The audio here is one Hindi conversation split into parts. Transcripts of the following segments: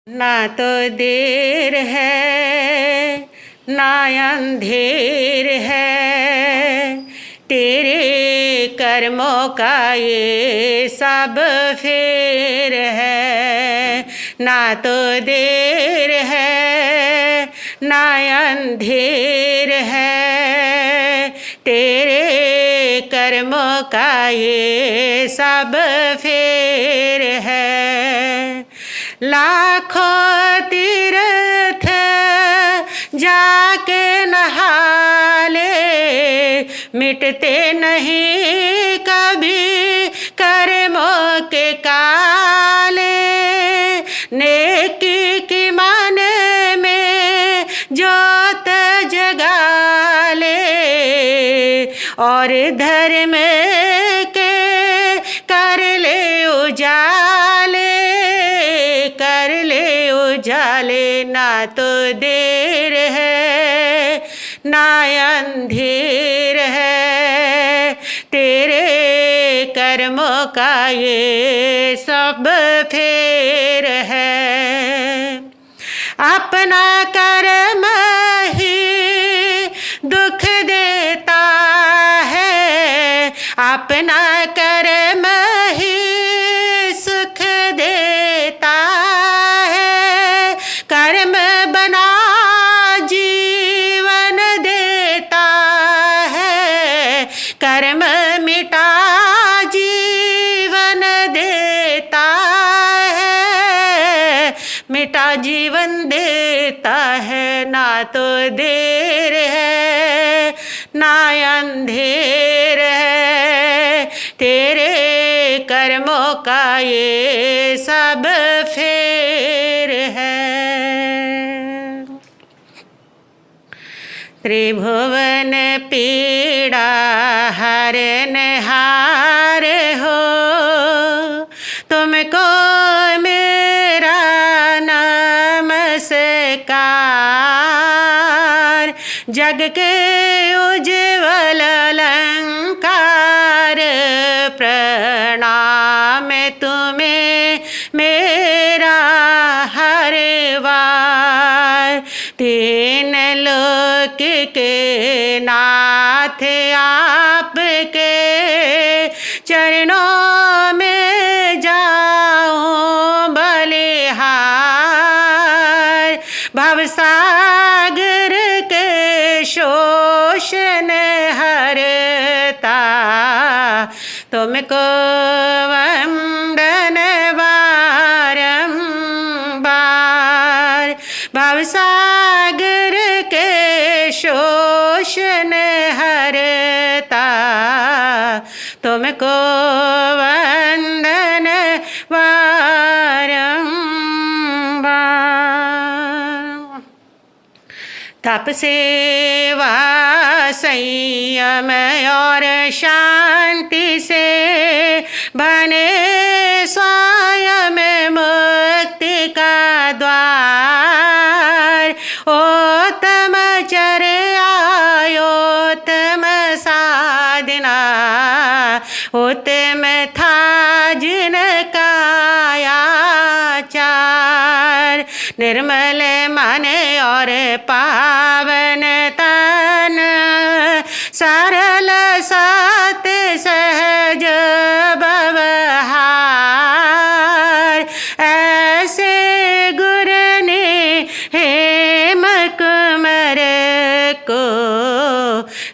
ना तो देर है ना अंधेर है, तेरे कर्मों का ये सब फेर है। ना तो देर है ना अंधेर है, तेरे कर्मों का ये सब फेर है। लाखों तीर्थ जाके नहा ले, मिटते नहीं कभी कर्मों के काले। नेकी की मन में जोत जगा ले, और धर्म के कर ले उजाले, कर ले उजाले। ना तो देर है ना अंधेर है, तेरे कर्मों का ये सब फेर है। अपना कर्म ही दुख देता है, अपना कर्म ही सुख देता है। कर्म बना जीवन देता है, कर्म मिटा जीवन देता है, मिटा जीवन देता है। ना तो देर है ना अंधेर है, तेरे कर्मों का ये सब फेर है। त्रिभुवन पीड़ा हरनहार हो, तुमको मेरा नमस्कार। जग के उज्ज्वल अलंकार, प्रणाम तुम्हें मेरा हर बार। तीन लोक के नाथ आपके चरणों में जाऊं बलिहार। भवसागर के शोषण हरता, तुमको वंदन बारंबार। भवसागर के शोषण हरता, तुमको वंदन बारंबार। तप सेवा संयम और शांति से बने स्वयं मुक्ति का द्वार। उत्तम चर्या उत्तम साधना, उत्तम था जिनका आचार। निर्मल मन और पावन तन, सरल सत सहज व्यवहार। ऐसे गुरु ने हेम कुंवर को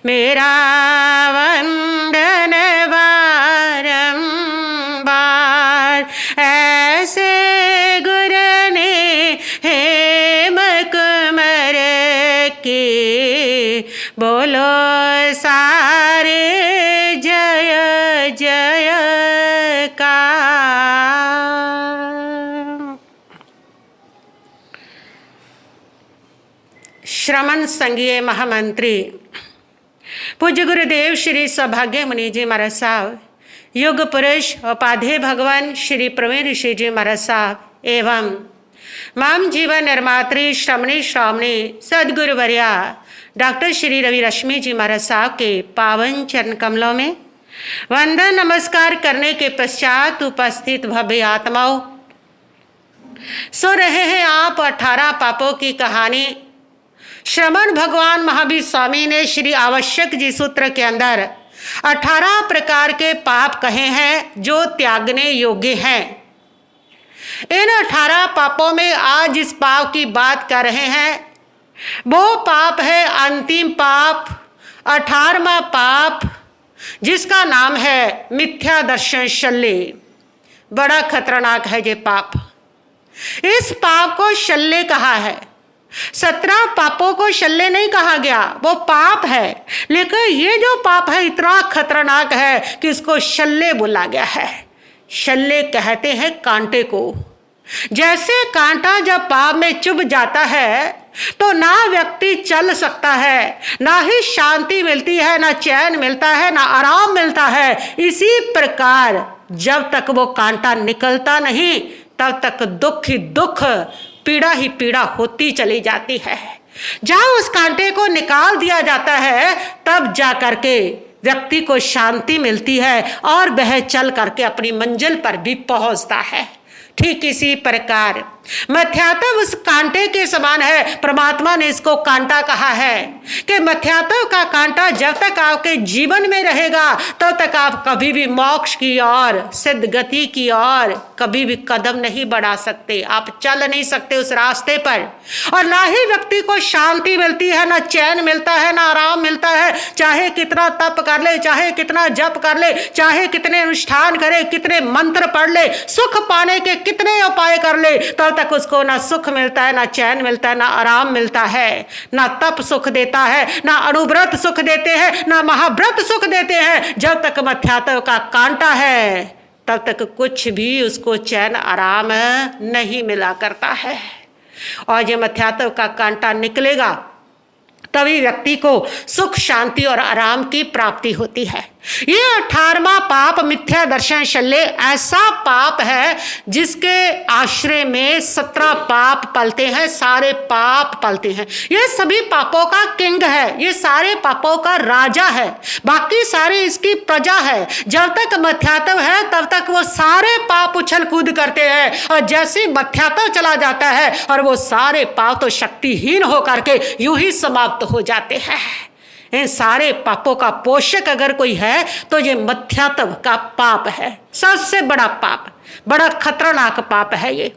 मेरा वंदन बारंबार। ऐसे गुरु ने हेम कुंवर की बोलो सारे जय जय का। श्रमण संघीय महामंत्री पूज्य गुरुदेव श्री सौभाग्य मुनि जी महाराज साहब, युग पुरुष उपाध्याय भगवान श्री प्रवीण ऋषि जी महाराज साहब एवं माम जीवन निर्मात्री श्रमणी श्रावणी सदगुरु वर्या डॉक्टर श्री रवि रश्मि जी महाराज साहब के पावन चरण कमलों में वंदन नमस्कार करने के पश्चात उपस्थित भव्य आत्माओं, सो रहे हैं आप 18 पापों की कहानी। श्रमण भगवान महावीर स्वामी ने श्री आवश्यक जी सूत्र के अंदर 18 प्रकार के पाप कहे हैं जो त्यागने योग्य हैं। इन 18 पापों में आज इस पाप की बात कर रहे हैं। वो पाप है अंतिम पाप, 18वां पाप, जिसका नाम है मिथ्या दर्शन शल्य। बड़ा खतरनाक है ये पाप। इस पाप को शल्य कहा है। 17 पापों को शल्य नहीं कहा गया, वो पाप है। लेकिन ये जो पाप है इतना खतरनाक है कि इसको शल्य बोला गया है। शल्य कहते हैं कांटे को। जैसे कांटा जब पाप में चुभ जाता है तो ना व्यक्ति चल सकता है, ना ही शांति मिलती है, ना चैन मिलता है, ना आराम मिलता है। इसी प्रकार जब तक वो कांटा निकलता नहीं तब तक दुख ही दुख, पीड़ा ही पीड़ा होती चली जाती है। जहाँ उस कांटे को निकाल दिया जाता है तब जा करके व्यक्ति को शांति मिलती है और वह चल करके अपनी मंजिल पर भी पहुंचता है। ठीक इसी प्रकार मध्यात्व उस कांटे के समान है। परमात्मा ने इसको कांटा कहा है कि मध्यात्व का कांटा जब तक आपके जीवन में रहेगा तब तक आप कभी भी मोक्ष की ओर, सिद्ध गति की ओर कभी भी कदम नहीं बढ़ा सकते। आप चल नहीं सकते उस रास्ते पर। और ना ही व्यक्ति को शांति मिलती है, ना चैन मिलता है, ना आराम मिलता है। चाहे कितना तप कर ले, चाहे कितना जप कर ले, चाहे कितने अनुष्ठान करे, कितने मंत्र पढ़ ले, सुख पाने के कितने उपाय कर ले, तब तक उसको ना सुख मिलता है, ना चैन मिलता है, ना आराम मिलता है। ना तप सुख देता है, ना अनुव्रत सुख देते हैं, ना महाव्रत सुख देते हैं। जब तक मध्यात्व का कांटा है तब तक कुछ भी उसको चैन आराम नहीं मिला करता है। और ये मध्यात्व का कांटा निकलेगा तभी व्यक्ति को सुख, शांति और आराम की प्राप्ति होती है। ये 18वां पाप मिथ्या दर्शन शल्य ऐसा पाप है जिसके आश्रय में 17 पाप पलते हैं, सारे पाप पलते हैं। ये सभी पापों का किंग है, ये सारे पापों का राजा है, बाकी सारे इसकी प्रजा है। जब तक मध्यात्व है तब तक वो सारे पाप उछल कूद करते हैं, और जैसे मध्यात्व चला जाता है और वो सारे पाप तो शक्तिहीन होकर के यूं ही समाप्त हो जाते हैं। इन सारे पापों का पोषक अगर कोई है तो ये मध्यात्व का पाप है। सबसे बड़ा पाप, बड़ा खतरनाक पाप है ये।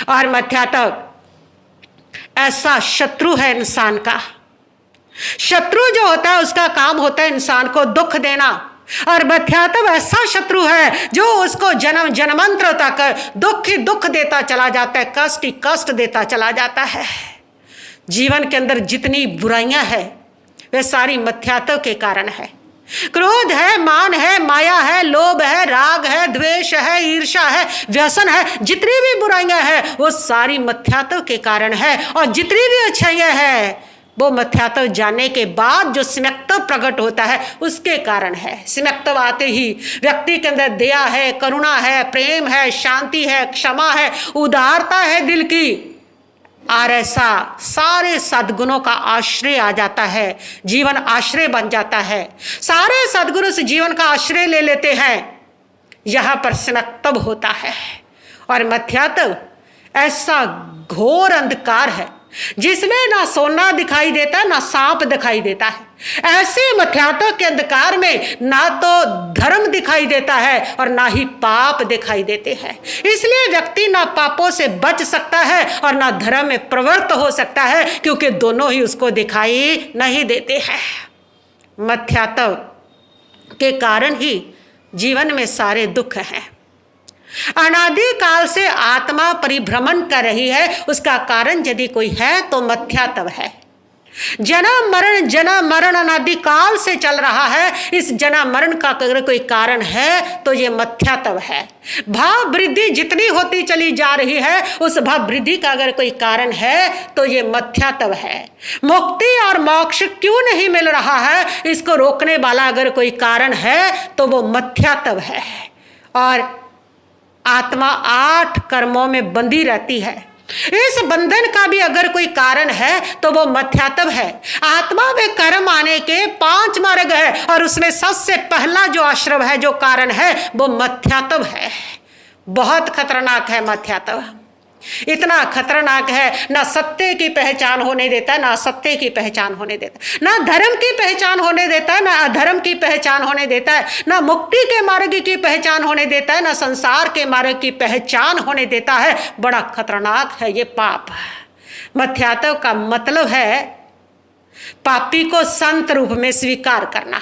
और मध्यात्व ऐसा शत्रु है इंसान का। शत्रु जो होता है उसका काम होता है इंसान को दुख देना, और मध्यात्व ऐसा शत्रु है जो उसको जन्म जन्मांतर तक दुख ही दुख देता चला जाता है, कष्ट ही कष्ट देता चला जाता है। जीवन के अंदर जितनी बुराइयां हैं वे सारी मध्यात्व के कारण है। क्रोध है, मान है, माया है, लोभ है, राग है, द्वेष है, ईर्ष्या है, व्यसन है, जितनी भी बुराइयां हैं वो सारी मध्यात्व के कारण है। और जितनी भी अच्छाइयां हैं वो मध्यात्व जानने के बाद जो सम्यक्त्व प्रकट होता है उसके कारण है। सम्यक्त्व आते ही व्यक्ति के अंदर दया है, करुणा है, प्रेम है, शांति है, क्षमा है, उदारता है दिल की, और ऐसा सारे सद्गुणों का आश्रय आ जाता है, जीवन आश्रय बन जाता है। सारे सद्गुण से जीवन का आश्रय ले लेते हैं। यहाँ पर सम्यक्त्व होता है। और मध्यात्व ऐसा घोर अंधकार है जिसमें ना सोना दिखाई देता है, ना सांप दिखाई देता है। ऐसे मध्यात्व के अंधकार में ना तो धर्म दिखाई देता है और ना ही पाप दिखाई देते हैं। इसलिए व्यक्ति ना पापों से बच सकता है और ना धर्म में प्रवृत्त हो सकता है, क्योंकि दोनों ही उसको दिखाई नहीं देते हैं। मध्यात्व के कारण ही जीवन में सारे दुख हैं। अनादि काल से आत्मा परिभ्रमण कर रही है, उसका कारण यदि कोई है तो मध्यात्व है। जन्म मरण अनादि काल से चल रहा है। इस जन्म मरण का अगर कोई कारण है तो ये मध्यात्व है। भाव वृद्धि जितनी होती चली जा रही है उस भाव वृद्धि का अगर कोई कारण है तो ये मध्यात्व है। मुक्ति और मोक्ष क्यों नहीं मिल रहा है, इसको रोकने वाला अगर कोई कारण है तो वो मध्यात्व है। और आत्मा 8 कर्मों में बंधी रहती है। इस बंधन का भी अगर कोई कारण है तो वो मध्यात्व है। आत्मा में कर्म आने के 5 मार्ग है और उसमें सबसे पहला जो आश्रम है, जो कारण है, वो मध्यात्व है। बहुत खतरनाक है मध्यात्व। इतना खतरनाक है, ना सत्य की पहचान होने देता, ना असत्य की पहचान होने देता, ना धर्म की पहचान होने देता है, ना अधर्म की पहचान होने देता है, ना मुक्ति के मार्ग की पहचान होने देता है, ना संसार के मार्ग की पहचान होने देता है। बड़ा खतरनाक है ये पाप। मध्यात्व का मतलब है पापी को संत रूप में स्वीकार करना।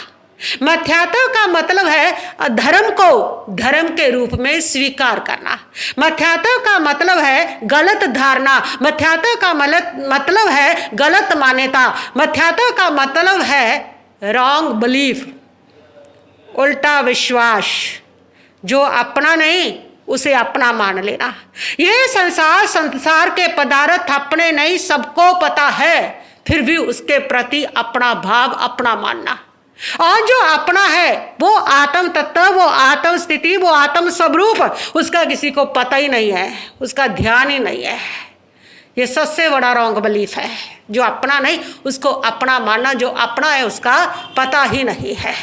मध्यात्व का मतलब है धर्म को धर्म के रूप में स्वीकार करना। मध्यात्व का मतलब है गलत धारणा। मध्यात्व का मतलब है गलत मान्यता। मध्यात्व का मतलब है रॉन्ग बिलीफ, उल्टा विश्वास। जो अपना नहीं उसे अपना मान लेना। यह संसार के पदार्थ अपने नहीं, सबको पता है, फिर भी उसके प्रति अपना भाव, अपना मानना। और जो अपना है वो आत्म तत्व, वो आत्म स्थिति, वो आत्म स्वरूप, उसका किसी को पता ही नहीं है, उसका ध्यान ही नहीं है। ये सबसे बड़ा रॉन्ग बिलीफ है। जो अपना नहीं उसको अपना मानना, जो अपना है उसका पता ही नहीं है।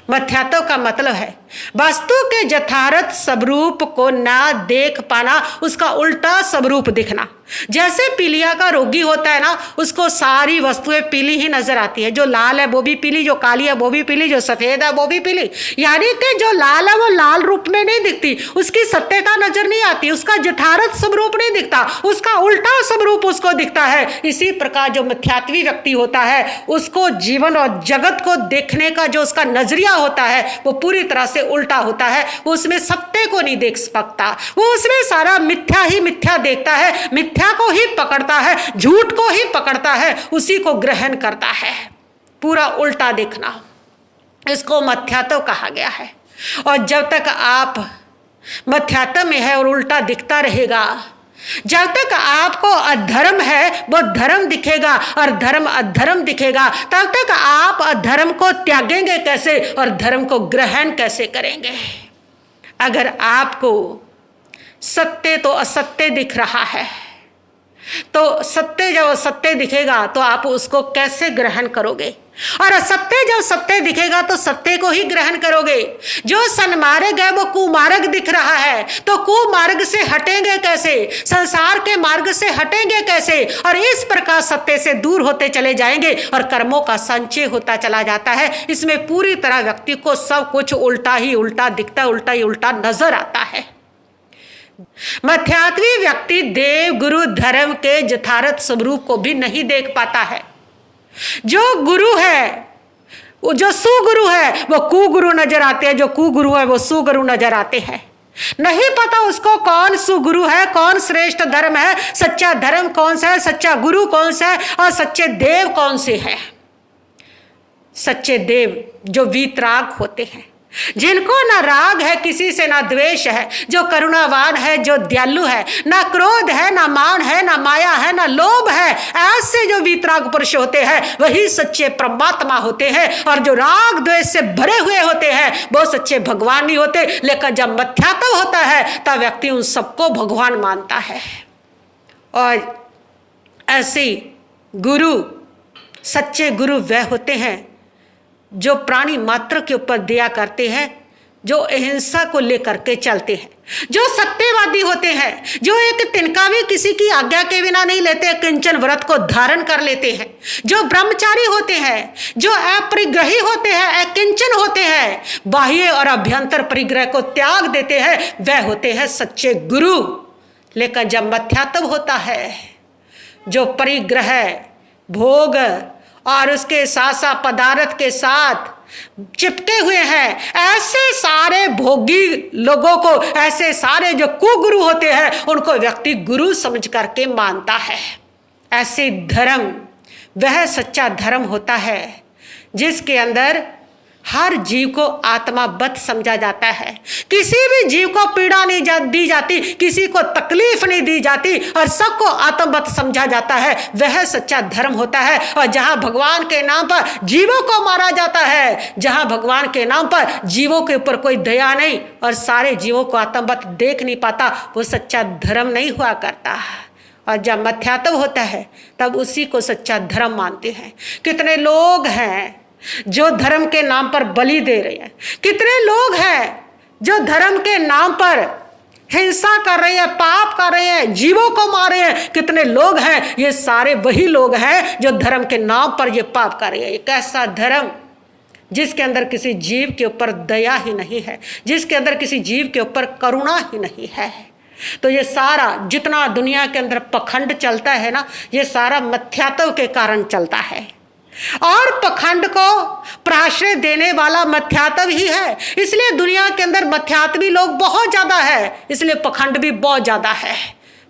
मध्यात्व का मतलब है वस्तु के यथार्थ स्वरूप को ना देख पाना, उसका उल्टा स्वरूप दिखना। जैसे पीलिया का रोगी होता है ना, उसको सारी वस्तुएं पीली ही नजर आती है। जो लाल है वो भी पीली, जो काली है वो भी पीली, जो सफेद है वो भी पीली। यानी कि जो लाल है वो लाल रूप में नहीं दिखती, उसकी सत्यता नजर नहीं आती, उसका यथार्थ स्वरूप नहीं दिखता, उसका उल्टा स्वरूप उसको दिखता है। इसी प्रकार जो मिथ्यात्वी व्यक्ति होता है उसको जीवन और जगत को देखने का जो उसका नजरिया होता है वो पूरी तरह से उल्टा होता है। वो उसमें सत्य को नहीं देख सकता, वो उसमें सारा मिथ्या ही मिथ्या देखता है, मिथ्या को ही पकड़ता है, झूठ को ही पकड़ता है, उसी को ग्रहण करता है। पूरा उल्टा देखना, इसको मध्यात्व कहा गया है। और जब तक आप मध्यात्व में है और उल्टा दिखता रहेगा, जब तक आपको अधर्म है वो धर्म दिखेगा और धर्म अधर्म दिखेगा, तब तक आप अधर्म को त्यागेंगे कैसे और धर्म को ग्रहण कैसे करेंगे? अगर आपको सत्य तो असत्य दिख रहा है, तो सत्य जब असत्य दिखेगा तो आप उसको कैसे ग्रहण करोगे? और असत्य जब सत्य दिखेगा तो सत्य को ही ग्रहण करोगे। जो सन्मार्ग है वो कुमार्ग दिख रहा है, तो कुमार्ग से हटेंगे कैसे? संसार के मार्ग से हटेंगे कैसे? और इस प्रकार सत्य से दूर होते चले जाएंगे और कर्मों का संचय होता चला जाता है। इसमें पूरी तरह व्यक्ति को सब कुछ उल्टा ही उल्टा दिखता, उल्टा ही उल्टा नजर आता है। मध्यात्वी व्यक्ति देव गुरु धर्म के यथार्थ स्वरूप को भी नहीं देख पाता है। जो गुरु है, जो सुगुरु है वो कुगुरु नजर आते हैं, जो कुगुरु है वो सुगुरु नजर आते हैं। नहीं पता उसको कौन सुगुरु है, कौन श्रेष्ठ धर्म है, सच्चा धर्म कौन सा है, सच्चा गुरु कौन सा है और सच्चे देव कौन से हैं। सच्चे देव जो वीतराग होते हैं, जिनको ना राग है किसी से, ना द्वेष है, जो करुणावान है, जो दयालु है, ना क्रोध है, ना मान है, ना माया है, ना लोभ है, ऐसे जो वीतराग पुरुष होते हैं वही सच्चे परमात्मा होते हैं। और जो राग द्वेष से भरे हुए होते हैं वो सच्चे भगवान नहीं होते। लेकिन जब मध्यात्व होता है तब व्यक्ति उन सबको भगवान मानता है। और ऐसे गुरु, सच्चे गुरु वह होते हैं जो प्राणी मात्र के ऊपर दया करते हैं, जो अहिंसा को लेकर के चलते हैं, जो सत्यवादी होते हैं, जो एक तिनका भी किसी की आज्ञा के बिना नहीं लेते, किंचन व्रत को धारण कर लेते हैं, जो ब्रह्मचारी होते हैं, जो अपरिग्रही होते हैं, अकिंचन होते हैं, बाह्य और अभ्यंतर परिग्रह को त्याग देते हैं, वह होते हैं सच्चे गुरु। लेकिन जब मध्यात्व होता है, जो परिग्रह, भोग और उसके साथ साथ पदार्थ के साथ चिपके हुए हैं, ऐसे सारे भोगी लोगों को, ऐसे सारे जो कुगुरु होते हैं उनको व्यक्ति गुरु समझ करके मानता है। ऐसे धर्म वह सच्चा धर्म होता है जिसके अंदर हर जीव को आत्मावत समझा जाता है। किसी भी जीव को पीड़ा नहीं दी जाती, किसी को तकलीफ नहीं दी जाती और सबको आत्मवत समझा जाता है। वह सच्चा धर्म होता है। और जहां भगवान के नाम पर जीवों को मारा जाता है, जहां भगवान के नाम पर जीवों के ऊपर कोई दया नहीं और सारे जीवों को आत्मवत देख नहीं पाता, वो सच्चा धर्म नहीं हुआ करता। और जब मध्यात्व होता है तब उसी को सच्चा धर्म मानते हैं। कितने लोग हैं जो धर्म के नाम पर बलि दे रहे हैं, कितने लोग हैं जो धर्म के नाम पर हिंसा कर रहे हैं, पाप कर रहे हैं, जीवों को मार रहे हैं, कितने लोग हैं, ये सारे वही लोग हैं जो धर्म के नाम पर ये पाप कर रहे हैं। एक ऐसा धर्म जिसके अंदर किसी जीव के ऊपर दया ही नहीं है, जिसके अंदर किसी जीव के ऊपर करुणा ही नहीं है। तो ये सारा जितना दुनिया के अंदर पखंड चलता है ना, ये सारा मिथ्यात्व के कारण चलता है। और पखंड को प्राश्रय देने वाला मिथ्यात्व ही है। इसलिए दुनिया के अंदर मिथ्यात्वी लोग बहुत ज्यादा है, इसलिए पखंड भी बहुत ज्यादा है।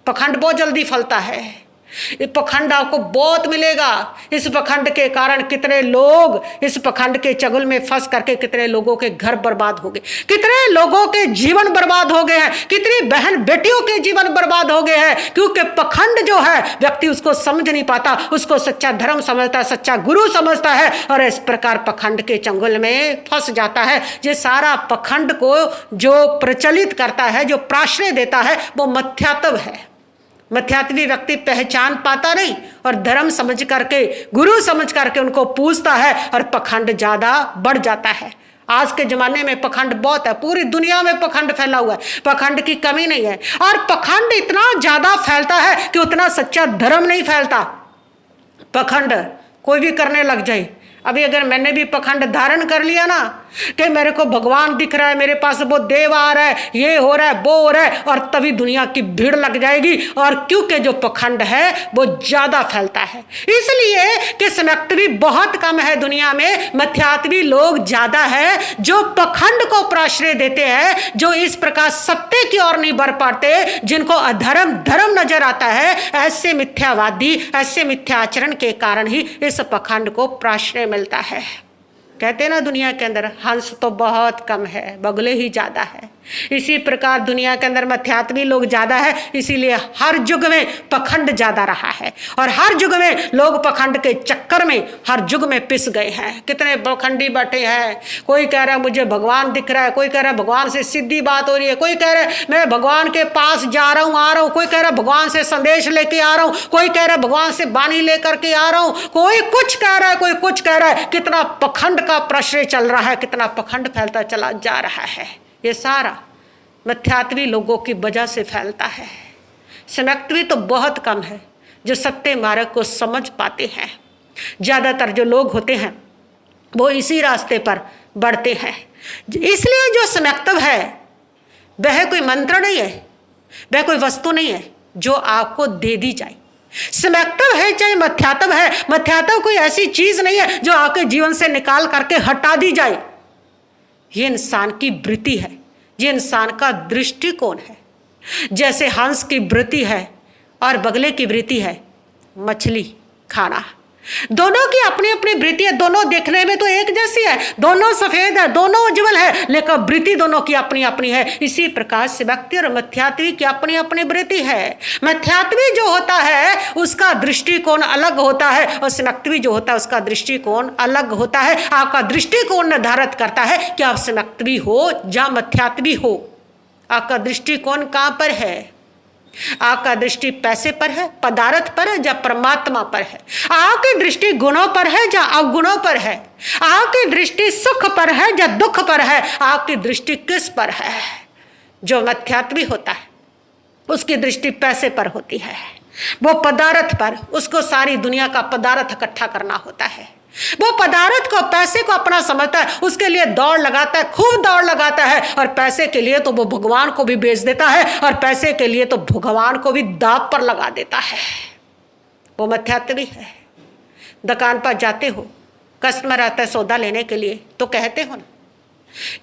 पखंड बहुत जल्दी फलता है, ये पखंड आपको बहुत मिलेगा। इस पखंड के कारण कितने लोग इस पखंड के चगुल में फंस करके कितने लोगों के घर बर्बाद हो गए, कितने लोगों के जीवन बर्बाद हो गए हैं, कितनी बहन बेटियों के जीवन बर्बाद हो गए हैं। क्योंकि पखंड जो है व्यक्ति उसको समझ नहीं पाता, उसको सच्चा धर्म समझता है, सच्चा गुरु समझता है, और इस प्रकार पखंड के चंगुल में फंस जाता है। ये सारा पखंड को जो प्रचलित करता है, जो प्राश्रय देता है, वो मिथ्यात्व है। मिथ्यात्वी व्यक्ति पहचान पाता नहीं और धर्म समझ करके, गुरु समझ करके उनको पूजता है, और पखंड ज्यादा बढ़ जाता है। आज के जमाने में पखंड बहुत है, पूरी दुनिया में पखंड फैला हुआ है, पखंड की कमी नहीं है। और पखंड इतना ज्यादा फैलता है कि उतना सच्चा धर्म नहीं फैलता। पखंड कोई भी करने लग जाए। अभी अगर मैंने भी पखंड धारण कर लिया ना कि मेरे को भगवान दिख रहा है, मेरे पास वो देव आ रहा है, ये हो रहा है, वो हो रहा है, और तभी दुनिया की भीड़ लग जाएगी। और क्योंकि जो पखंड है वो ज्यादा फैलता है, इसलिए कि सनक्तवी बहुत कम है दुनिया में, मिथ्यात्वी लोग ज्यादा है जो पखंड को प्राश्रय देते हैं, जो इस प्रकार सत्य की ओर नहीं बढ़ पाते, जिनको अधर्म धर्म नजर आता है। ऐसे मिथ्यावादी, ऐसे मिथ्या आचरण के कारण ही इस पखंड को प्राश्रय मिलता है। कहते हैं ना दुनिया के अंदर हंस तो बहुत कम है, बगुले ही ज्यादा है। इसी प्रकार दुनिया के अंदर मिथ्यात्वी लोग ज्यादा है, इसीलिए हर युग में पखंड ज्यादा रहा है, और हर युग में लोग पखंड के चक्कर में हर युग में पिस गए हैं। कितने पखंडी बैठे हैं, कोई कह रहा है मुझे भगवान दिख रहा है, कोई कह रहा है भगवान से सीधी बात हो रही है, कोई कह रहा है मैं भगवान के पास जा रहा हूँ, आ रहा हूँ, कोई कह रहा है भगवान से संदेश लेके आ रहा हूँ, कोई कह रहा है भगवान से बानी लेकर के आ रहा हूँ, कोई कुछ कह रहा है, कोई कुछ कह रहा है। कितना पखंड का प्रश्रय चल रहा है, कितना पखंड फैलता चला जा रहा है। ये सारा मिथ्यात्वी लोगों की वजह से फैलता है। सनक्तवी तो बहुत कम है जो सत्य मार्ग को समझ पाते हैं। ज़्यादातर जो लोग होते हैं वो इसी रास्ते पर बढ़ते हैं। इसलिए जो सनक्तव है वह कोई मंत्र नहीं है, वह कोई वस्तु नहीं है जो आपको दे दी जाए। सनक्तव है चाहे मिथ्यात्व है, मिथ्यात्व कोई ऐसी चीज नहीं है जो आपके जीवन से निकाल करके हटा दी जाए। ये इंसान की वृत्ति है, ये इंसान का दृष्टिकोण है। जैसे हंस की वृत्ति है और बगले की वृत्ति है मछली खाना, दोनों की अपनी अपनी वृत्ति है। दोनों देखने में तो एक जैसी है, दोनों सफेद है, दोनों उज्जवल है, लेकिन वृत्ति दोनों की अपनी अपनी है। इसी प्रकार से व्यक्ति और मिथ्यात्वी की अपनी अपनी वृत्ति है। मिथ्यात्वी जो होता है उसका दृष्टिकोण अलग होता है, और सनक्तवी जो होता है उसका दृष्टिकोण अलग होता है। आपका दृष्टिकोण निर्धारित करता है कि आप सनक्तवी हो या मिथ्यात्वी हो। आपका दृष्टिकोण कहाँ पर है? आपका दृष्टि पैसे पर है, पदार्थ पर है, या परमात्मा पर है? आपकी दृष्टि गुणों पर है या अवगुणों पर है? आपकी दृष्टि सुख पर है या दुख पर है? आपकी दृष्टि किस पर है? जो मिथ्यात्वी होता है उसकी दृष्टि पैसे पर होती है, वो पदार्थ पर, उसको सारी दुनिया का पदार्थ इकट्ठा करना होता है। वो पदार्थ को, पैसे को अपना समझता है, उसके लिए दौड़ लगाता है, खूब दौड़ लगाता है, और पैसे के लिए तो वो भगवान को भी बेच देता है, और पैसे के लिए तो भगवान को भी दांव पर लगा देता है। वो मिथ्यात्वी है। दुकान पर जाते हो, कस्टमर आता है सौदा लेने के लिए, तो कहते हो ना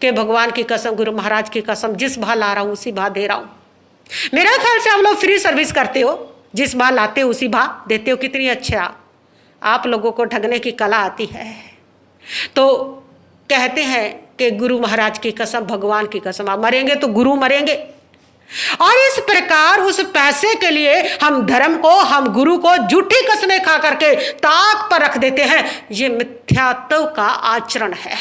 कि भगवान की कसम, गुरु महाराज की कसम, जिस भाव ला रहा हूँ उसी भाव दे रहा हूँ। मेरा ख्याल से आप लोग फ्री सर्विस करते हो, जिस भाव लाते हो उसी भाव देते हो। कितनी अच्छे आप लोगों को ठगने की कला आती है। तो कहते हैं कि गुरु महाराज की कसम, भगवान की कसम, आप मरेंगे तो गुरु मरेंगे। और इस प्रकार उस पैसे के लिए हम धर्म को, हम गुरु को झूठी कसमें खा करके ताक पर रख देते हैं। ये मिथ्यात्व का आचरण है।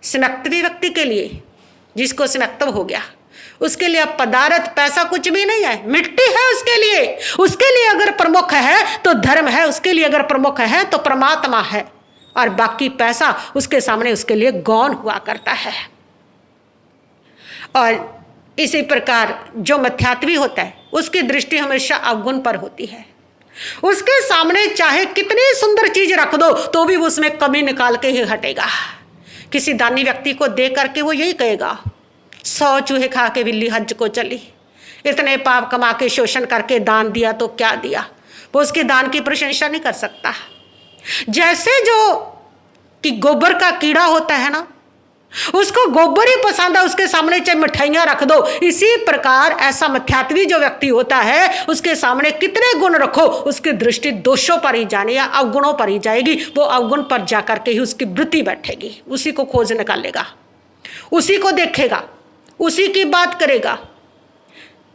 सनक्तवी व्यक्ति के लिए, जिसको सनक्तव हो गया, उसके लिए अब पदार्थ पैसा कुछ भी नहीं है, मिट्टी है उसके लिए। उसके लिए अगर प्रमुख है तो धर्म है, उसके लिए अगर प्रमुख है तो परमात्मा है, और बाकी पैसा उसके सामने उसके लिए गौण हुआ करता है। और इसी प्रकार जो मिथ्यात्वी होता है उसकी दृष्टि हमेशा अवगुण पर होती है। उसके सामने चाहे कितनी सुंदर चीज रख दो तो भी उसमें कमी निकाल के ही हटेगा। किसी दानी व्यक्ति को देख करके वो यही कहेगा, 100 चूहे खा के बिल्ली हज को चली, इतने पाप कमा के शोषण करके दान दिया तो क्या दिया। वो उसके दान की प्रशंसा नहीं कर सकता। जैसे जो कि गोबर का कीड़ा होता है ना, उसको गोबर ही पसंद है, उसके सामने चाहे मिठाइयां रख दो। इसी प्रकार ऐसा मिथ्यात्वी जो व्यक्ति होता है उसके सामने कितने गुण रखो उसकी दृष्टि दोषों पर ही जाने या अवगुणों पर ही जाएगी। वो अवगुण पर जाकर के ही उसकी वृत्ति बैठेगी, उसी को खोज निकालेगा, उसी को देखेगा, उसी की बात करेगा।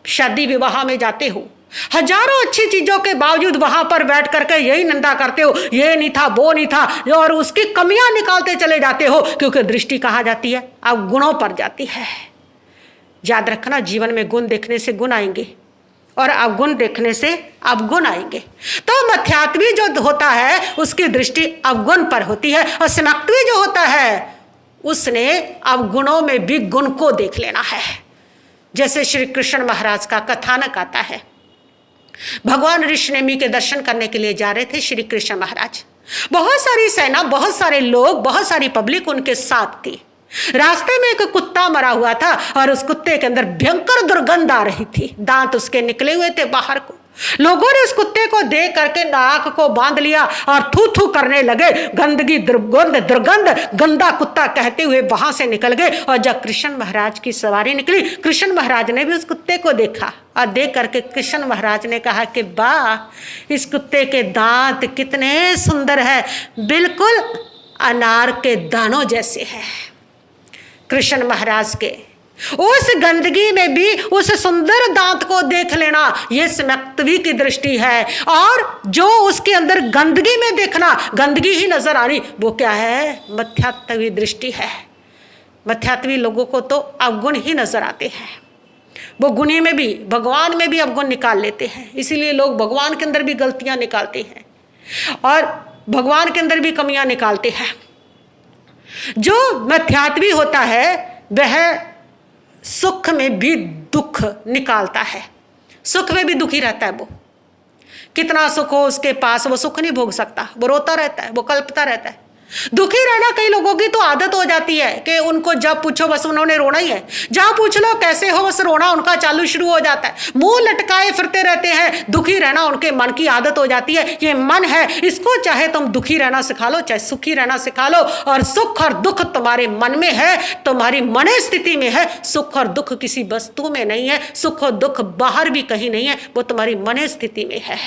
शादी विवाह में जाते हो, हजारों अच्छी चीजों के बावजूद वहां पर बैठ करके यही निंदा करते हो, ये नहीं था वो नहीं था, और उसकी कमियां निकालते चले जाते हो, क्योंकि दृष्टि कहाँ जाती है, अवगुणों पर जाती है। याद रखना, जीवन में गुण देखने से गुण आएंगे और अवगुण देखने से अवगुण आएंगे। तो मिथ्यात्वी जो होता है उसकी दृष्टि अवगुण पर होती है, और सम्यक्त्वी जो होता है उसने अवगुणों में भी गुण को देख लेना है। जैसे श्री कृष्ण महाराज का कथानक आता है, भगवान ऋषिनेमि के दर्शन करने के लिए जा रहे थे श्री कृष्ण महाराज। बहुत सारी सेना, बहुत सारे लोग, बहुत सारी पब्लिक उनके साथ थी। रास्ते में एक कुत्ता मरा हुआ था और उस कुत्ते के अंदर भयंकर दुर्गंध आ रही थी, दांत उसके निकले हुए थे बाहर को। लोगों ने उस कुत्ते को देख करके नाक को बांध लिया और थू थू करने लगे, गंदगी, दुर्गंध, गंदा कुत्ता कहते हुए वहां से निकल गए। और जब कृष्ण महाराज की सवारी निकली, कृष्ण महाराज ने भी उस कुत्ते को देखा और देख करके कृष्ण महाराज ने कहा कि वाह, इस कुत्ते के दांत कितने सुंदर है, बिल्कुल अनार के दानों जैसे है। कृष्ण महाराज के उस गंदगी में भी उस सुंदर दांत को देख लेना, यह सम्यक्त्वी की दृष्टि है। और जो उसके अंदर गंदगी में देखना, गंदगी ही नजर आनी, वो क्या है, मिथ्यात्वी दृष्टि है। मिथ्यात्वी लोगों को तो अवगुण ही नजर आते हैं। वो गुणी में भी, भगवान में भी अवगुण निकाल लेते हैं। इसीलिए लोग भगवान के अंदर भी गलतियां निकालते हैं और भगवान के अंदर भी कमियां निकालते हैं। जो मिथ्यात्वी होता है वह सुख में भी दुख निकालता है, सुख में भी दुखी रहता है। वो कितना सुख हो उसके पास, वो सुख नहीं भोग सकता, वो रोता रहता है, वो कल्पता रहता है। दुखी रहना कई लोगों की तो आदत हो जाती है कि उनको जब पूछो बस उन्होंने रोना ही है, जहां पूछ लो कैसे हो बस रोना उनका चालू शुरू हो जाता है, मुंह लटकाए फिरते रहते हैं। दुखी रहना उनके मन की आदत हो जाती है। ये मन है, इसको चाहे तुम दुखी रहना सिखा लो, चाहे सुखी रहना सिखा लो। और सुख और दुख तुम्हारे मन में है, तुम्हारी मन स्थिति में है। सुख और दुख किसी वस्तु में नहीं है, सुख और दुख बाहर भी कहीं नहीं है, वो तुम्हारी मन स्थिति में है।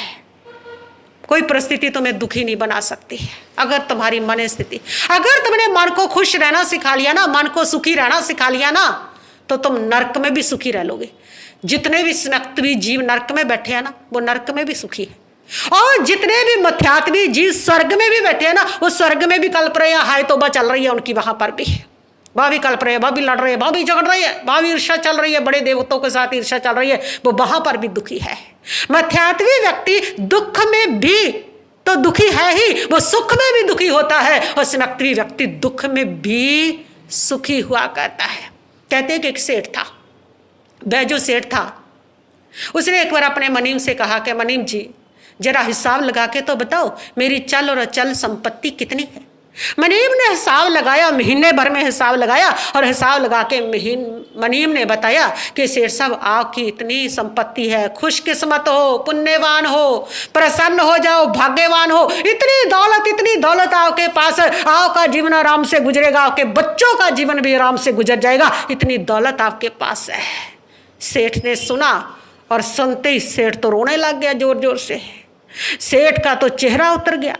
कोई परिस्थिति तुम्हें दुखी नहीं बना सकती अगर तुम्हारी मन स्थिति, अगर तुमने मन को खुश रहना सिखा लिया ना, मन को सुखी रहना सिखा लिया ना, तो तुम नरक में भी सुखी रह लोगे। जितने भी सम्यक्त्वी जीव नरक में बैठे हैं ना, वो नरक में भी सुखी है। और जितने भी मिथ्यात्वी जीव स्वर्ग में भी बैठे हैं ना, वो स्वर्ग में भी कल्प रहे हैं, हाय तौबा चल रही है उनकी वहां पर भी। वहां भी कल्प रहे हैं, वहां भी लड़ रहे हैं, वहां भी झगड़ रही है, वहां भी ईर्ष्या चल रही है, बड़े देवताओं के साथ ईर्ष्या चल रही है, वो वहां पर भी दुखी है। मिथ्यात्वी व्यक्ति दुख में भी तो दुखी है ही, वो सुख में भी दुखी होता है। और सम्यक्त्वी व्यक्ति दुख में भी सुखी हुआ करता है। कहते हैं कि एक सेठ था, वह जो सेठ था उसने एक बार अपने मनीम से कहा कि मनीम जी जरा हिसाब लगा के तो बताओ मेरी चल और अचल संपत्ति कितनी है। मनीम ने हिसाब लगाया, महीने भर में हिसाब लगाया और हिसाब लगा के मनीम ने बताया कि सेठ साहब आपकी इतनी संपत्ति है, खुशकिस्मत हो, पुण्यवान हो, प्रसन्न हो जाओ, भाग्यवान हो, इतनी दौलत आपके पास, आपका जीवन आराम से गुजरेगा, आपके बच्चों का जीवन भी आराम से गुजर जाएगा, इतनी दौलत आपके पास है। सेठ ने सुना और सुनते ही सेठ तो रोने लग गया जोर जोर से। सेठ का तो चेहरा उतर गया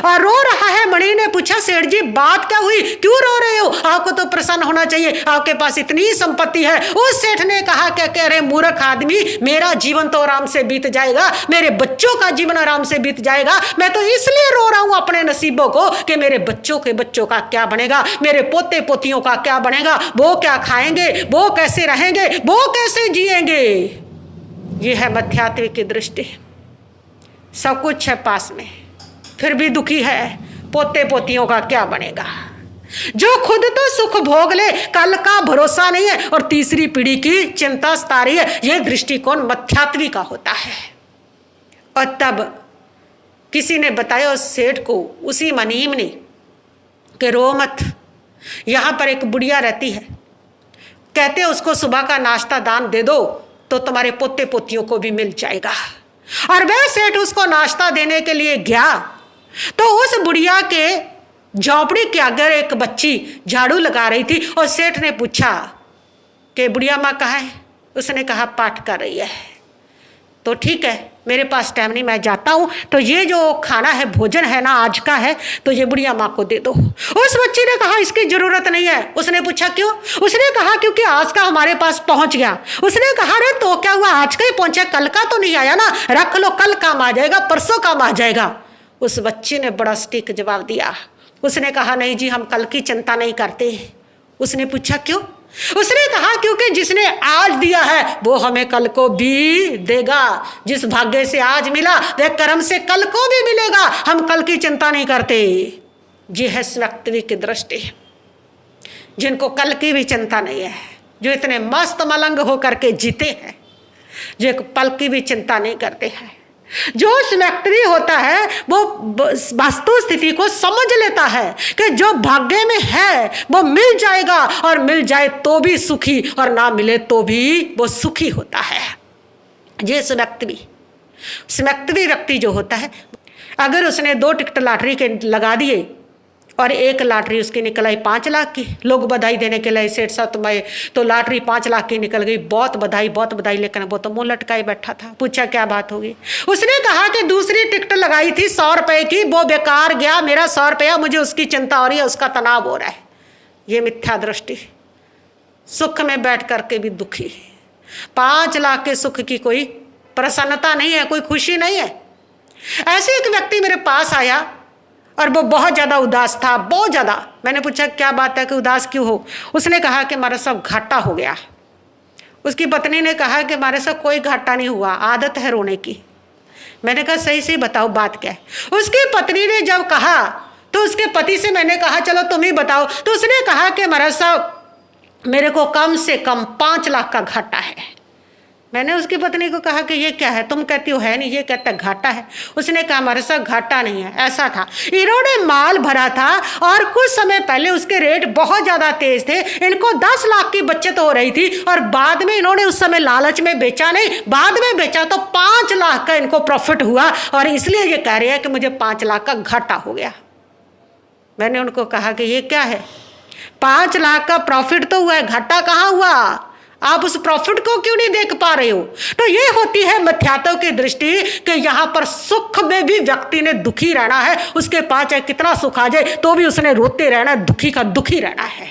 और रो रहा है। मणि ने पूछा सेठ जी बात क्या हुई, क्यों रो रहे हो, आपको तो प्रसन्न होना चाहिए, आपके पास इतनी संपत्ति है। उस सेठ ने कहा क्या कह रहे मूर्ख आदमी, मेरा जीवन तो आराम से बीत जाएगा, मेरे बच्चों का जीवन आराम से बीत जाएगा, मैं तो इसलिए रो रहा हूं अपने नसीबों को कि मेरे बच्चों के बच्चों का क्या बनेगा, मेरे पोते पोतियों का क्या बनेगा, वो क्या खाएंगे, वो कैसे रहेंगे, वो कैसे जिएंगे। ये है मिथ्यात्वी की दृष्टि। सब कुछ है पास में फिर भी दुखी है, पोते पोतियों का क्या बनेगा। जो खुद तो सुख भोग ले, कल का भरोसा नहीं है और तीसरी पीढ़ी की चिंता सता रही है। यह दृष्टिकोण मध्यात्वी का होता है। और तब किसी ने बताया उस सेठ को, उसी मनीम ने, कि रो मत, यहां पर एक बुढ़िया रहती है, कहते उसको सुबह का नाश्ता दान दे दो तो तुम्हारे पोते पोतियों को भी मिल जाएगा। और वह सेठ उसको नाश्ता देने के लिए गया तो उस बुढ़िया के झोपड़ी के आगे एक बच्ची झाड़ू लगा रही थी और सेठ ने पूछा कि बुढ़िया माँ कहाँ है? उसने कहा पाठ कर रही है। तो ठीक है, मेरे पास टाइम नहीं, मैं जाता हूँ, तो ये जो खाना है, भोजन है ना आज का है, तो ये बुढ़िया माँ को दे दो। उस बच्ची ने कहा इसकी जरूरत नहीं है। उसने पूछा क्यों? उसने कहा क्योंकि आज का हमारे पास पहुंच गया। उसने कहा रे तो क्या हुआ, आज का ही पहुंचा, कल का तो नहीं आया ना, रख लो, कल काम आ जाएगा, परसों काम आ जाएगा। उस बच्ची ने बड़ा सटीक जवाब दिया। उसने कहा नहीं जी, हम कल की चिंता नहीं करते। उसने पूछा क्यों? उसने कहा क्योंकि जिसने आज दिया है वो हमें कल को भी देगा। जिस भाग्य से आज मिला वह कर्म से कल को भी मिलेगा। हम कल की चिंता नहीं करते। ये है वास्तविक दृष्टि, जिनको कल की भी चिंता नहीं है, जो इतने मस्त मलंग होकर के जीते हैं, जो एक पल की भी चिंता नहीं करते हैं। जो व्यक्ति होता है वो वास्तु स्थिति को समझ लेता है कि जो भाग्य में है वो मिल जाएगा, और मिल जाए तो भी सुखी और ना मिले तो भी वो सुखी होता है। ये व्यक्ति जो होता है, अगर उसने 2 टिकट लॉटरी के लगा दिए और एक लॉटरी उसकी निकल आई 5 लाख की, लोग बधाई देने के लिए सेठ साहब तुम्हें तो लॉटरी 5 लाख की निकल गई, बहुत बधाई। लेकिन वो तो मुंह लटकाए बैठा था। पूछा क्या बात होगी? उसने कहा कि दूसरी टिकट लगाई थी 100 रुपए की, वो बेकार गया, मेरा 100 रुपया, मुझे उसकी चिंता हो रही है, उसका तनाव हो रहा है। ये मिथ्या दृष्टि। सुख में बैठ करके भी दुखी। 5 लाख के सुख की कोई प्रसन्नता नहीं है, कोई खुशी नहीं है। ऐसे एक व्यक्ति मेरे पास आया और वो बहुत ज़्यादा उदास था, बहुत ज़्यादा। मैंने पूछा क्या बात है कि उदास क्यों हो? उसने कहा कि हमारा सब घाटा हो गया। उसकी पत्नी ने कहा कि हमारे साथ कोई घाटा नहीं हुआ, आदत है रोने की। मैंने कहा सही से बताओ बात क्या है। उसकी पत्नी ने जब कहा तो उसके पति से मैंने कहा चलो तुम ही बताओ। तो उसने कहा कि हमारा सब, मेरे को कम से कम 5 लाख का घाटा है। मैंने उसकी पत्नी को कहा कि ये क्या है? तुम कहती हो है नहीं, ये कहता घाटा है। उसने कहा हमारे साथ घाटा नहीं है। ऐसा था, इन्होंने माल भरा था और कुछ समय पहले उसके रेट बहुत ज़्यादा तेज थे। इनको 10 लाख की बचत हो रही थी और बाद में इन्होंने उस समय लालच में बेचा नहीं, बाद में बेचा तो 5 लाख का इनको प्रॉफिट हुआ और इसलिए ये कह रहे हैं कि मुझे 5 लाख का घाटा हो गया। मैंने उनको कहा कि ये क्या है? 5 लाख का प्रॉफिट तो हुआ है, घाटा कहाँ हुआ? आप उस प्रॉफिट को क्यों नहीं देख पा रहे हो? तो ये होती है मिथ्यात्व की दृष्टि कि यहाँ पर सुख में भी व्यक्ति ने दुखी रहना है। उसके पास चाहे कितना सुख आ जाए तो भी उसने रोते रहना, दुखी का दुखी रहना है।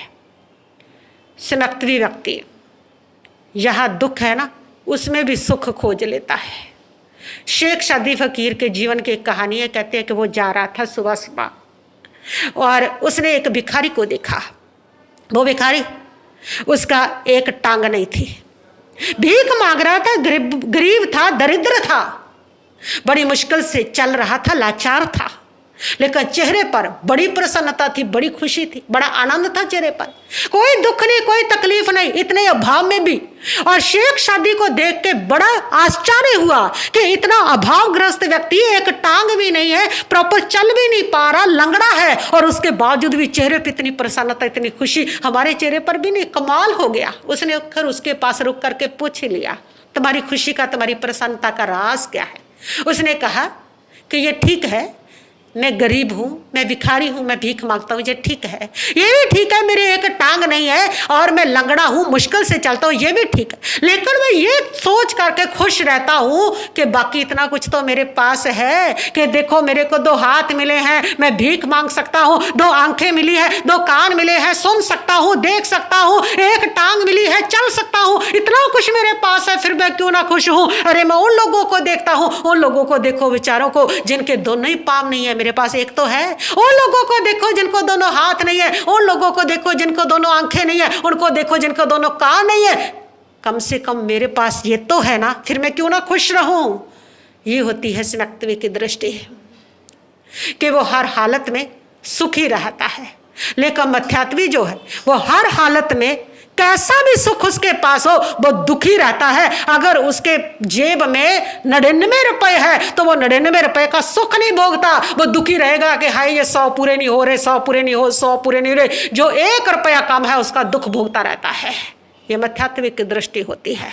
समत्वी व्यक्ति यहाँ दुख है ना, उसमें भी सुख खोज लेता है। शेख शादी फकीर के जीवन की एक कहानी है। कहते हैं कि वो जा रहा था सुबह सुबह और उसने एक भिखारी को देखा। वो भिखारी, उसका एक टांग नहीं थी, भीख मांग रहा था, गरीब था, दरिद्र था, बड़ी मुश्किल से चल रहा था, लाचार था, लेकिन चेहरे पर बड़ी प्रसन्नता थी, बड़ी खुशी थी, बड़ा आनंद था चेहरे पर। कोई दुख नहीं, कोई तकलीफ नहीं, इतने अभाव में भी। और शेख शादी को देख के बड़ा आश्चर्य हुआ कि इतना अभावग्रस्त व्यक्ति, एक टांग भी नहीं है, प्रॉपर चल भी नहीं पा रहा, लंगड़ा है, और उसके बावजूद भी चेहरे पर इतनी प्रसन्नता, इतनी खुशी, हमारे चेहरे पर भी नहीं। कमाल हो गया। उसने फिर उसके पास रुक करके पूछ लिया, तुम्हारी खुशी का, तुम्हारी प्रसन्नता का राज क्या है? उसने कहा कि ये ठीक है, मैं गरीब हूँ, मैं भिखारी हूँ, मैं भीख मांगता हूँ, ये ठीक है। ये भी ठीक है, मेरे एक टांग नहीं है और मैं लंगड़ा हूँ, मुश्किल से चलता हूँ, ये भी ठीक है। लेकिन मैं ये सोच करके खुश रहता हूँ कि बाकी इतना कुछ तो मेरे पास है कि देखो मेरे को 2 हाथ मिले हैं, मैं भीख मांग सकता हूँ, 2 आंखें मिली है, 2 कान मिले हैं, सुन सकता हूँ, देख सकता हूँ, एक टांग मिली है, चल सकता हूँ, इतना कुछ मेरे पास है, फिर मैं क्यों ना खुश हूँ? अरे मैं उन लोगों को देखता हूँ, उन लोगों को देखो बेचारों को जिनके दोनों ही पाँव नहीं है, मेरे पास एक तो है। उन लोगों को देखो जिनको दोनों हाथ नहीं है, उन लोगों को देखो जिनको दोनों आंखें नहीं है, उनको देखो जिनको दोनों कान नहीं है। कम से कम मेरे पास ये तो है ना, फिर मैं क्यों ना खुश रहूं? ये होती है समत्वी की दृष्टि कि वो हर हालत में सुखी रहता है। लेकिन मध्यात्वी जो है वो हर हालत में कैसा भी सुख उसके पास हो वो दुखी रहता है। अगर उसके जेब में 99 रुपए है तो वो 99 रुपए का सुख नहीं भोगता, वो दुखी रहेगा कि हाय ये 100 पूरे नहीं हो रहे, 100 पूरे नहीं हो, 100 पूरे नहीं हो रहे। जो 1 रुपया कम है उसका दुख भोगता रहता है। ये मध्यात्विक की दृष्टि होती है।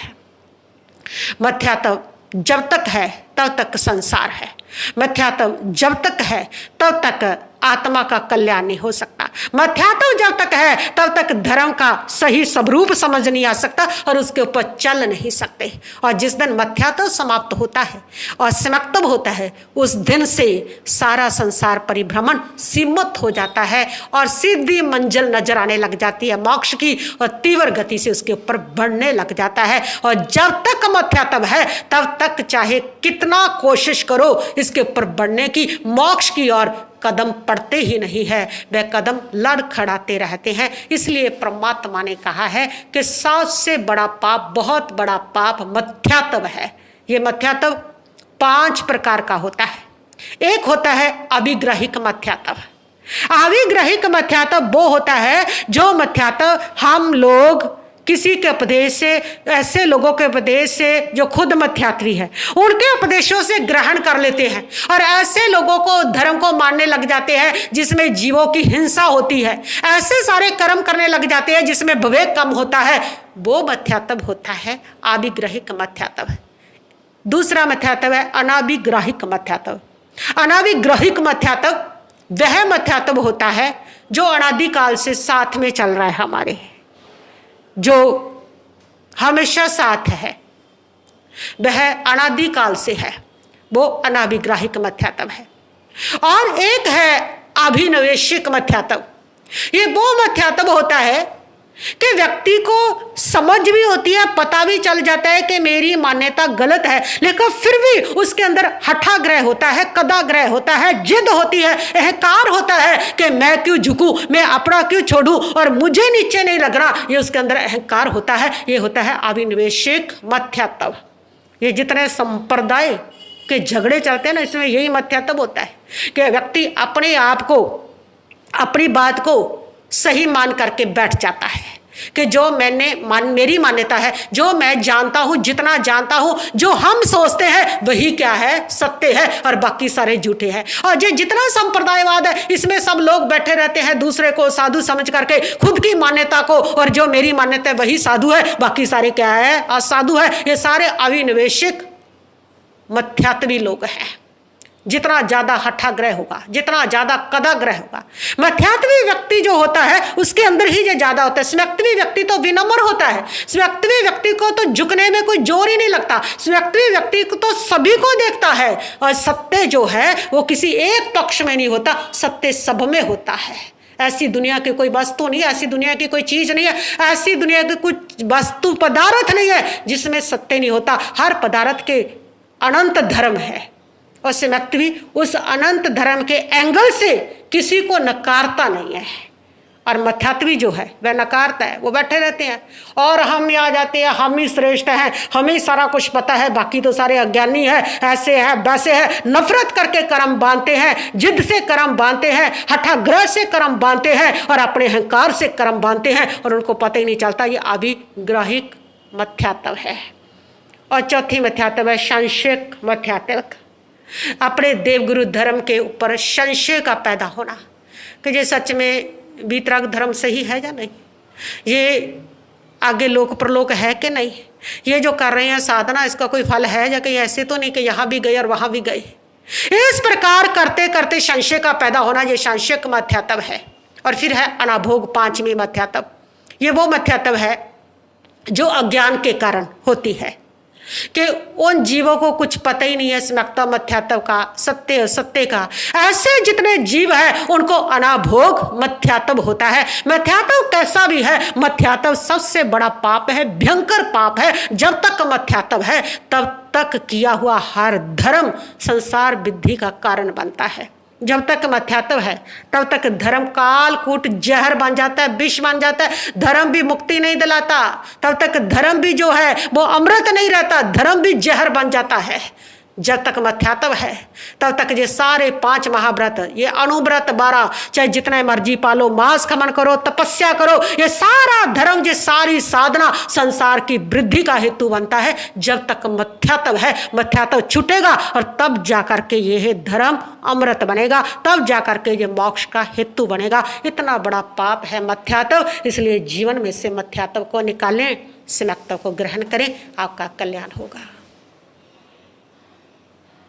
मध्यात्व जब तक है तब तक संसार है, मध्यात्व जब तक है तब तक आत्मा का कल्याण नहीं हो सकता। मध्यात्व जब तक है तब तक धर्म का सही स्वरूप समझ नहीं आ सकता और उसके ऊपर चल नहीं सकते। और जिस दिन मध्यात्व समाप्त होता है और समाप्त होता है उस दिन से सारा संसार परिभ्रमण सीमित हो जाता है और सीधी मंजिल नजर आने लग जाती है मोक्ष की, और तीव्र गति से उसके ऊपर बढ़ने लग जाता है। और जब तक मध्यात्व है तब तक चाहे कितना कोशिश करो इसके ऊपर बढ़ने की, मोक्ष की और कदम पड़ते ही नहीं है, वे कदम लड़खड़ाते रहते हैं। इसलिए परमात्मा ने कहा है कि 100 से बड़ा पाप, बहुत बड़ा पाप मध्यात्व है। ये मध्यात्व 5 प्रकार का होता है। एक होता है अभिग्रहिक मध्यात्व। अभिग्रहिक मध्यात्व वो होता है जो मध्यात्व हम लोग किसी के उपदेश से, ऐसे लोगों के उपदेश से जो खुद मध्यात्वी है उनके उपदेशों से ग्रहण कर लेते हैं और ऐसे लोगों को धर्म को मानने लग जाते हैं जिसमें जीवों की हिंसा होती है, ऐसे सारे कर्म करने लग जाते हैं जिसमें विवेक कम होता है। वो मध्यात्व होता है अभिग्रहिक मध्यात्व। दूसरा मध्यात्व है अनाभिग्रहिक मध्यात्व। अनाभिग्रहिक मध्यात्व वह मध्यात्व होता है जो अनादिकाल से साथ में चल रहा है हमारे, जो हमेशा साथ है, वह अनादिकाल से है, वो अनाभिग्राहिक मध्यात्व है। और एक है अभिनिवेशिक मध्यात्व। ये वो मध्यात्व होता है कि व्यक्ति को समझ भी होती है, पता भी चल जाता है कि मेरी मान्यता गलत है, लेकिन फिर भी उसके अंदर हठाग्रह होता है, कदाग्रह होता है, जिद होती है, अहंकार होता है कि मैं क्यों झुकूं, मैं अपना क्यों छोड़ूं और मुझे नीचे नहीं लग रहा। ये उसके अंदर अहंकार होता है। ये होता है अभिनिवेशिक मध्यात्व। ये जितने संप्रदाय के झगड़े चलते हैं ना, इसमें यही मध्यात्व होता है कि व्यक्ति अपने आप को, अपनी बात को सही मान करके बैठ जाता है कि जो मेरी मान्यता है, जो मैं जानता हूं, जितना जानता हूं, जो हम सोचते हैं वही क्या है, सत्य है और बाकी सारे झूठे हैं। और जो जितना संप्रदायवाद है इसमें सब लोग बैठे रहते हैं दूसरे को साधु समझ करके, खुद की मान्यता को, और जो मेरी मान्यता है वही साधु है, बाकी सारे क्या है, असाधु है। ये सारे अभिनिवेशिक मध्यात्वी लोग हैं। जितना ज्यादा हठाग्रह होगा, जितना ज्यादा कदाग्रह होगा, मध्यात्वी व्यक्ति जो होता है उसके अंदर ही जो ज्यादा होता है। स्व्यक्तवी व्यक्ति तो विनम्र होता है, स्व्यक्तवी व्यक्ति को तो झुकने में कोई जोर ही नहीं लगता, स्व्यक्तवी व्यक्ति को तो सभी को देखता है। और सत्य जो है वो किसी एक पक्ष में नहीं होता, सत्य सब में होता है। ऐसी दुनिया की कोई वस्तु नहीं है, ऐसी दुनिया की कोई चीज नहीं है, ऐसी दुनिया की कुछ वस्तु पदार्थ नहीं है जिसमें सत्य नहीं होता। हर पदार्थ के अनंत धर्म है और से व्यक्ति भी उस अनंत धर्म के एंगल से किसी को नकारता नहीं है। और मध्यात्वी जो है वह नकारता है, वो बैठे रहते हैं और हम आ जाते हैं, हम ही श्रेष्ठ हैं, हमें सारा कुछ पता है, बाकी तो सारे अज्ञानी है, ऐसे है वैसे है। नफरत करके कर्म बांधते हैं, जिद से कर्म बांधते हैं, हठाग्रह से कर्म बांधते हैं और अपने अहंकार से कर्म बांधते हैं और उनको पता ही नहीं चलता। ये अभिग्राहिक मध्यात्व है। और चौथी मध्यात्व है संशयिक मध्यात्व। अपने देवगुरु धर्म के ऊपर संशय का पैदा होना कि ये सच में वीतराग धर्म सही है या नहीं, ये आगे लोक परलोक है कि नहीं, ये जो कर रहे हैं साधना इसका कोई फल है या कहीं ऐसे तो नहीं कि यहाँ भी गए और वहाँ भी गए। इस प्रकार करते करते संशय का पैदा होना, ये संशयिक मध्यात्व है। और फिर है अनाभोग पांचवी मध्यात्व। ये वो मध्यात्व है जो अज्ञान के कारण होती है कि उन जीवों को कुछ पता ही नहीं है स्मक्ता मध्यात्व का, सत्य का। ऐसे जितने जीव हैं उनको अनाभोग मध्यात्व होता है। मध्यात्व कैसा भी है, मध्यात्व सबसे बड़ा पाप है, भयंकर पाप है। जब तक मध्यात्व है तब तक किया हुआ हर धर्म संसार विद्धि का कारण बनता है। जब तक मध्यात्व है तब तक धर्म कालकूट जहर बन जाता है, विष बन जाता है। धर्म भी मुक्ति नहीं दिलाता, तब तक धर्म भी जो है वो अमृत नहीं रहता, धर्म भी जहर बन जाता है। जब तक मध्यात्व है तब तक ये सारे 5 महाव्रत, ये अनुव्रत 12, चाहे जितने मर्जी पालो, मांस खमन करो, तपस्या करो, ये सारा धर्म, ये सारी साधना संसार की वृद्धि का हेतु बनता है। जब तक मध्यात्व है, मध्यात्व छूटेगा और तब जाकर के ये धर्म अमृत बनेगा, तब जाकर के ये मोक्ष का हेतु बनेगा। इतना बड़ा पाप है मध्यात्व, इसलिए जीवन में से मध्यात्व को निकालें, सम्यक्त्व को ग्रहण करें, आपका कल्याण होगा।